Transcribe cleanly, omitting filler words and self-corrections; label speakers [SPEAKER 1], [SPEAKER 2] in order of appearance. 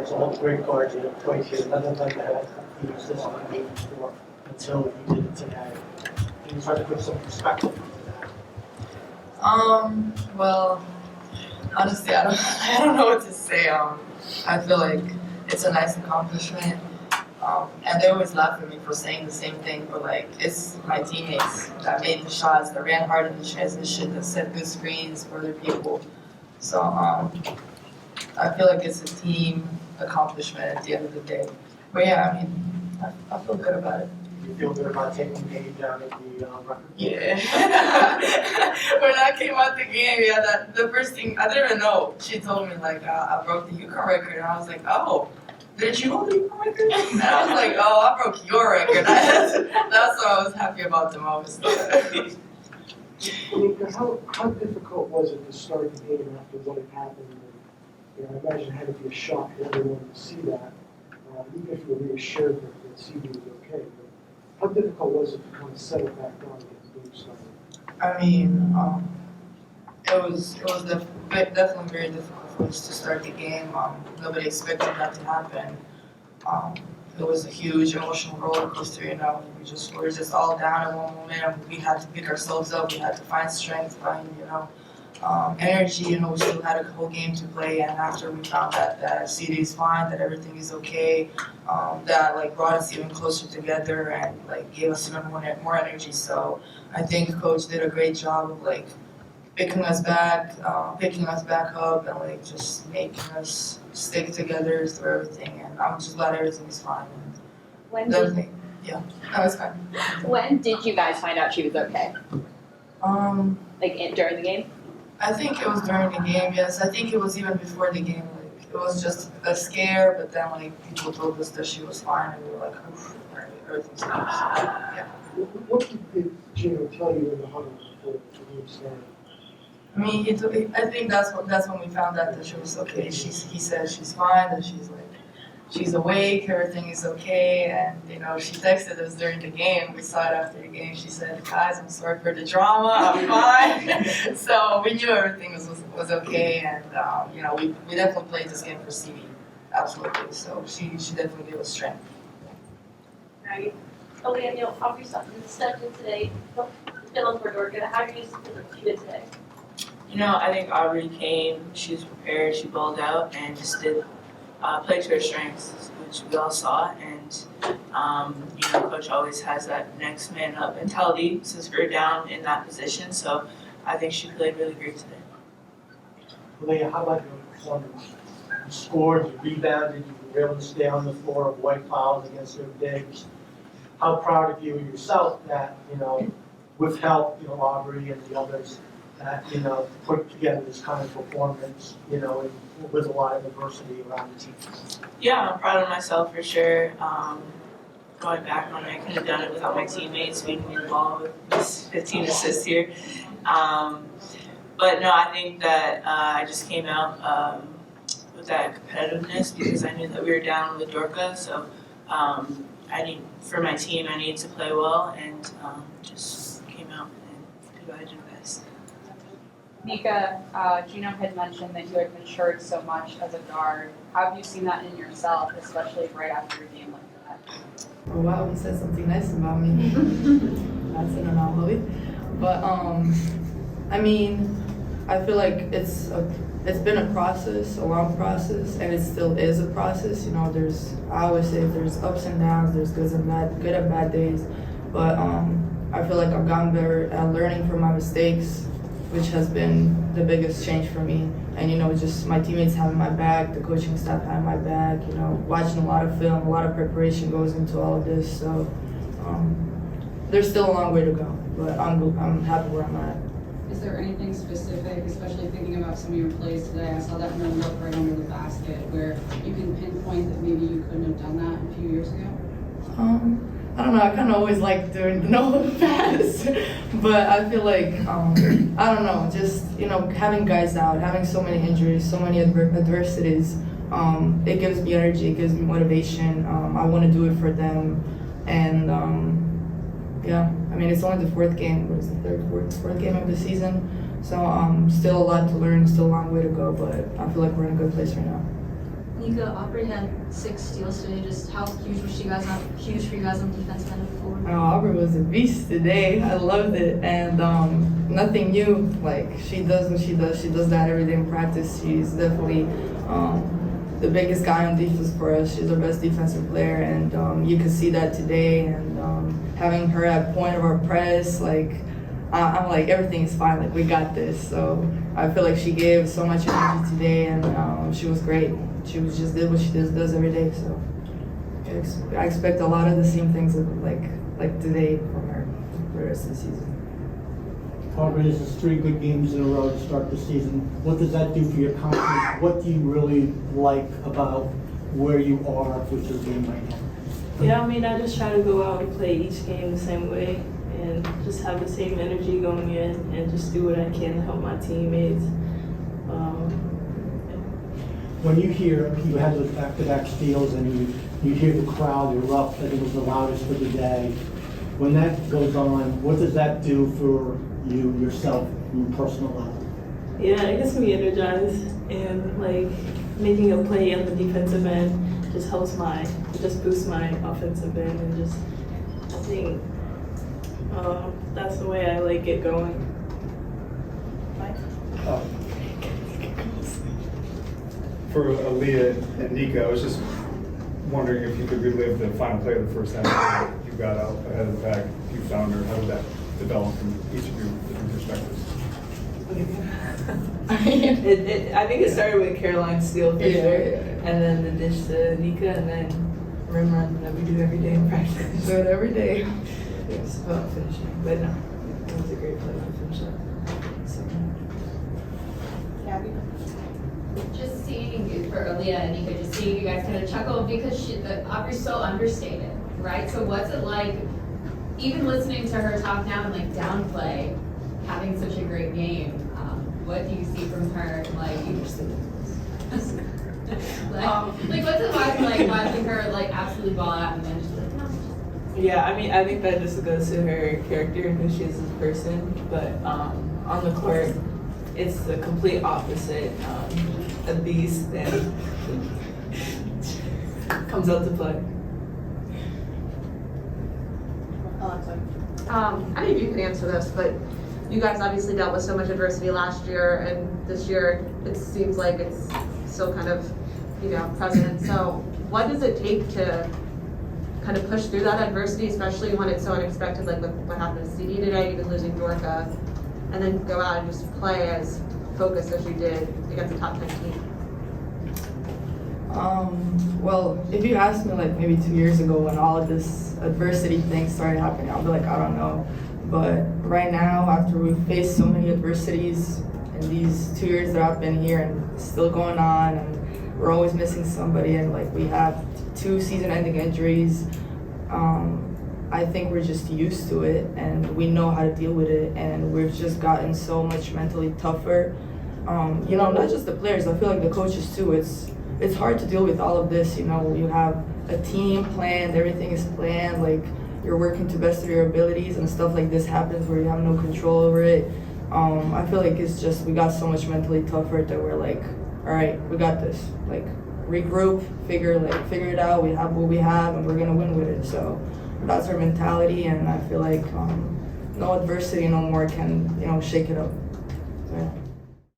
[SPEAKER 1] guards, all great guards that have played here, none of them had used this on the game before until you did it today. Can you try to put some perspective into that?
[SPEAKER 2] Well, honestly, I don't know what to say. I feel like it's a nice accomplishment. And they always laugh at me for saying the same thing, but like, it's my teammates that made the shots, that ran hard in the transition, that set good screens for other people. So, I feel like it's a team accomplishment at the end of the day. But yeah, I mean, I feel good about it.
[SPEAKER 1] You feel good about taking the game down at the record?
[SPEAKER 2] Yeah. When I came out the game, yeah, the first thing, I didn't even know. She told me, like, I broke the UConn record, and I was like, oh, did you hold the UConn record? And I was like, oh, I broke your record. That's what I was happy about the most.
[SPEAKER 3] Nika, how difficult was it to start the game after what had happened? And, I imagine it had to be a shock to everyone to see that, even if you were reassured that CB was okay. But how difficult was it to kind of settle back down and get the game started?
[SPEAKER 2] I mean, it was definitely very difficult for us to start the game. Nobody expected that to happen. It was a huge emotional roller coaster, you know. We were just all down at one moment, and we had to pick ourselves up. We had to find strength, find, energy. You know, we still had a whole game to play, and after we found that CD is fine, that everything is okay, that like brought us even closer together and like gave us even more energy. So I think Coach did a great job of like picking us back up, and like just making us stick together through everything. And I'm just glad everything is fine.
[SPEAKER 4] When
[SPEAKER 2] Definitely, yeah, that was fine.
[SPEAKER 4] when did you guys find out she was okay? During the game?
[SPEAKER 2] I think it was during the game, yes. I think it was even before the game. Like, it was just a scare, but then like people told us that she was fine, and we were like, oof, everything's fine. So, yeah.
[SPEAKER 3] What did Gino tell you in the huddle before the game started?
[SPEAKER 2] I mean, I think that's when we found out that she was okay. He said she's fine, that she's awake, everything is okay, and she texted us during the game. We saw it after the game. She said, "Guys, I'm sorry for the drama. I'm fine." So we knew everything was okay, and we definitely played this game for CV, absolutely. So she definitely gave us strength.
[SPEAKER 5] Right. Aaliyah, Aubrey stepped in today, filling for Dorka. How do you feel it today?
[SPEAKER 6] I think Aubrey came, she was prepared, she balled out, and just did play to her strengths, which we all saw. And Coach always has that next man up mentality since we're down in that position. So I think she played really great today.
[SPEAKER 1] Aaliyah, how about your performance? You scored, you rebounded, you were able to stay on the floor, avoid fouls against their bigs. How proud of you yourself that, with help, Aubrey and the others, that, put together this kind of performance, with a lot of adversity around the team.
[SPEAKER 6] Yeah, I'm proud of myself for sure. Going back on it, I could have done it without my teammates being involved with this 15 assists here. But no, I think that I just came out with that competitiveness because I knew that we were down with Dorka. So for my team, I needed to play well, and just came out and did what I did best.
[SPEAKER 7] Nika, Gino had mentioned that you had matured so much as a guard. How have you seen that in yourself, especially right after a game like that?
[SPEAKER 2] Oh wow, he said something nice about me. That's an anomaly. But I feel like it's been a process, a long process, and it still is a process. I always say there's ups and downs, there's good and bad days. But I feel like I've gotten better at learning from my mistakes, which has been the biggest change for me. And just my teammates having my back, the coaching staff having my back, watching a lot of film, a lot of preparation goes into all of this. So there's still a long way to go, but I'm happy where I'm at.
[SPEAKER 8] Is there anything specific, especially thinking about some of your plays today? I saw that in the look right under the basket where you can pinpoint that maybe you couldn't have done that a few years ago?
[SPEAKER 2] I don't know, I kind of always like doing the no-look pass, but I feel like, I don't know, just, having guys out, having so many injuries, so many adversities, it gives me energy, it gives me motivation. I want to do it for them, and it's only the fourth game, what is the fourth game of the season, so still a lot to learn, still a long way to go, but I feel like we're in a good place right now.
[SPEAKER 9] Nika, Aubrey had 6 steals today. Just how huge was she guys on? Huge for you guys on the defensive end of the floor.
[SPEAKER 2] Aubrey was a beast today. I loved it, and nothing new. Like she does what she does. She does that every day in practice. She's definitely the biggest guy on defense for us. She's our best defensive player, and you could see that today. And having her at point of our press, like I'm like everything's fine. Like we got this. So I feel like she gave so much energy today, and she was great. She was just did what she does every day. So I expect a lot of the same things like today from her for the rest of the season.
[SPEAKER 1] Aubrey, this is 3 good games in a row to start the season. What does that do for your confidence? What do you really like about where you are with your game right now?
[SPEAKER 6] Yeah, I mean, I just try to go out and play each game the same way and just have the same energy going in and just do what I can to help my teammates.
[SPEAKER 1] When you hear you had those back-to-back steals and you hear the crowd erupt, I think it was the loudest for the day. When that goes on, what does that do for you yourself on a personal level?
[SPEAKER 6] Yeah, it gets me energized, and like making a play on the defensive end just helps just boosts my offensive end, and just I think that's the way I like get going.
[SPEAKER 10] For Aaliyah and Nika, I was just wondering if you could relive the final play of the first half. You got out ahead of the pack, you found her. How did that develop from each of your different perspectives?
[SPEAKER 2] I think it started with Caroline's steal for sure, and then the dish to Nika, and then rim run that we do every day in practice. Do it every day. It was about finishing, but no, it was a great play to finish up. So.
[SPEAKER 4] Just seeing you for Aaliyah and Nika, just seeing you guys kind of chuckle because Aubrey's so understated, right? So what's it like, even listening to her talk now and like downplay having such a great game? What do you see from her? Like, like what's it like watching her like absolutely ball out and then just like no.
[SPEAKER 2] Yeah, I mean, I think that just goes to her character and who she is as a person. But on the court, it's the complete opposite. A beast and comes out to play.
[SPEAKER 11] I don't know if you can answer this, but you guys obviously dealt with so much adversity last year, and this year it seems like it's still kind of, present. So what does it take to kind of push through that adversity, especially when it's so unexpected, like with what happened to CD today, even losing Dorka, and then go out and just play as focused as you did against a top 10 team?
[SPEAKER 2] Well, if you asked me like maybe 2 years ago when all of this adversity thing started happening, I'll be like, I don't know. But right now, after we've faced so many adversities in these 2 years that I've been here and it's still going on, and we're always missing somebody, and like we have 2 season-ending injuries, I think we're just used to it and we know how to deal with it, and we've just gotten so much mentally tougher. Not just the players, I feel like the coaches too. It's hard to deal with all of this, you have a team planned, everything is planned, like you're working to best of your abilities, and stuff like this happens where you have no control over it. I feel like it's just, we got so much mentally tougher that we're like, all right, we got this. Like regroup, figure it out, we have what we have and we're gonna win with it. So that's our mentality, and I feel like no adversity no more can, shake it up. So, yeah.